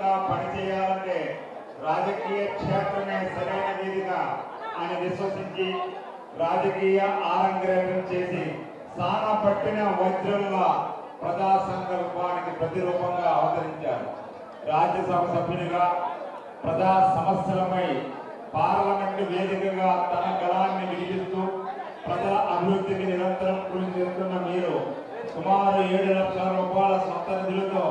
విధంగా పనిచేయాలంటే రాజకీయ క్షేత్రమే సరైన వేదిక అని విశ్వసించి రాజకీయ ఆరంగేట్రం చేసి సాన పట్టిన వజ్రంగా ప్రజా సంకల్పానికి ప్రతిరూపంగా అవతరించారు. రాజ్యసభ సభ్యునిగా ప్రజా సమస్యలపై పార్లమెంటు వేదికగా తన గళాన్ని వినిపిస్తూ ప్రజల అభివృద్ధికి నిరంతరం కృషి చేస్తున్న మీరు సుమారు 7 లక్షల రూపాయల సొంత నిధులతో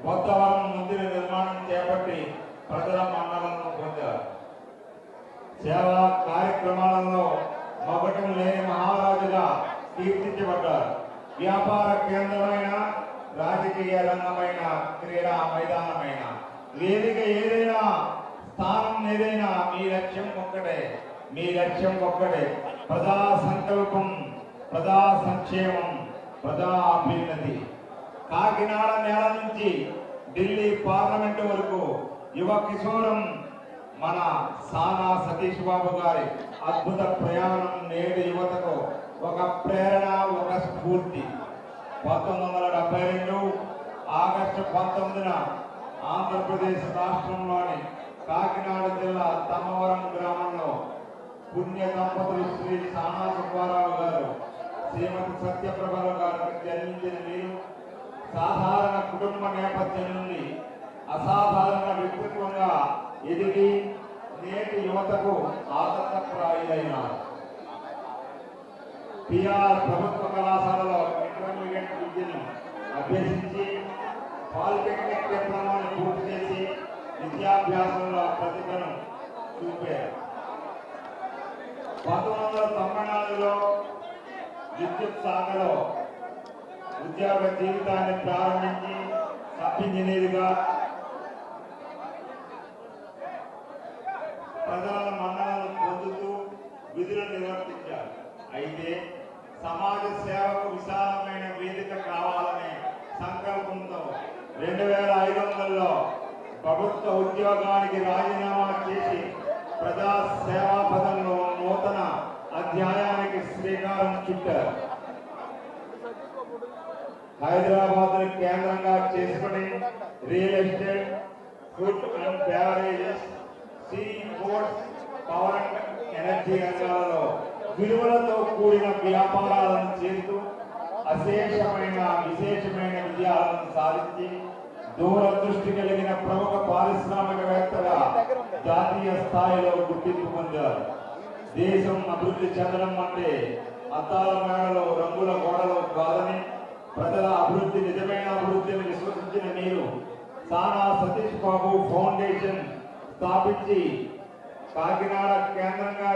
కొత్తవరం మందిర నిర్మాణం చేపట్టి ప్రజల మన్ననలను పొందారు. సేవా కార్యక్రమాలలో మగటం లేని మహారాజుగా కీర్తించబడ్డారు. వ్యాపార కేంద్రమైన, రాజకీయ రంగమైన, క్రీడా మైదానమైన, వేదిక ఏదైనా, స్థానం ఏదైనా మీ లక్ష్యం ఒక్కటే, మీ లక్ష్యం ఒక్కటే. ప్రజా సంకల్పం, ప్రజా సంక్షేమం, ప్రజా అభ్యున్నతి. కాకినాడ నేల నుంచి ఢిల్లీ పార్లమెంటు వరకు యువ కిశోరం మన సానా సతీష్ బాబు గారి అద్భుత ప్రయాణం నేడు యువతకు ఒక ప్రేరణ, ఒక స్ఫూర్తి. 1972 ఆగస్టు 19న ఆంధ్రప్రదేశ్ రాష్ట్రంలోని కాకినాడ జిల్లా తమ్మవరం గ్రామంలో పుణ్య దంపతులు శ్రీ సానా సుబ్బారావు గారు, శ్రీమతి సత్యప్రభలు గారు జన్మించిన మీరు సాధారణ కుటుంబ నేపథ్యం నుండి అసాధారణ వ్యక్తిత్వంగా ఎదిగి నేటి యువతకు ఆదర్శప్రాయులైనారు. పిఆర్ ప్రభుత్వ కళాశాలలో ఇంటర్మీడియట్ విద్యను అభ్యసించి పాలిటెక్నిక్ డిప్లొమాను పూర్తి చేసి విద్యాభ్యాసంలో ప్రతిభను చూపారు. 1994లో విద్యుత్ శాఖలో ఉద్యోగ జీవితాన్ని ప్రారంభించి సబ్ ఇంజనీర్గా ప్రజల మన్ననలను పొందుతూ విధులు నిర్వర్తించారు. అయితే సమాజ సేవకు విశాలమైన వేదిక కావాలనే సంకల్పంతో 2500లో ప్రభుత్వ ఉద్యోగానికి రాజీనామా చేసి ప్రజా సేవా పదంలో నూతన అధ్యాయానికి శ్రీకారం చుట్టారు. హైదరాబాద్ కేంద్రంగా చేసుకుని real estate, food and beverages, see ports, power and energy రంగాలలో విలువలతో కూడిన వ్యాపారాలను చేస్తూ విశేషమైన విజయాలను సాధించి దూరదృష్టి కలిగిన ప్రముఖ పారిశ్రామికవేత్తగా జాతీయ స్థాయిలో గుర్తింపు పొందారు. దేశం అభివృద్ధి చెందడం అంటే అద్దాల మేడలో, రంగుల గోడలు కాదని ప్రజల అభివృద్ధి, నిజమైన అభివృద్ధిని విశ్వసించిన మీరు సానా సతీష్ బాబు ఫౌండేషన్ స్థాపించి కాకినాడ కేంద్రంగా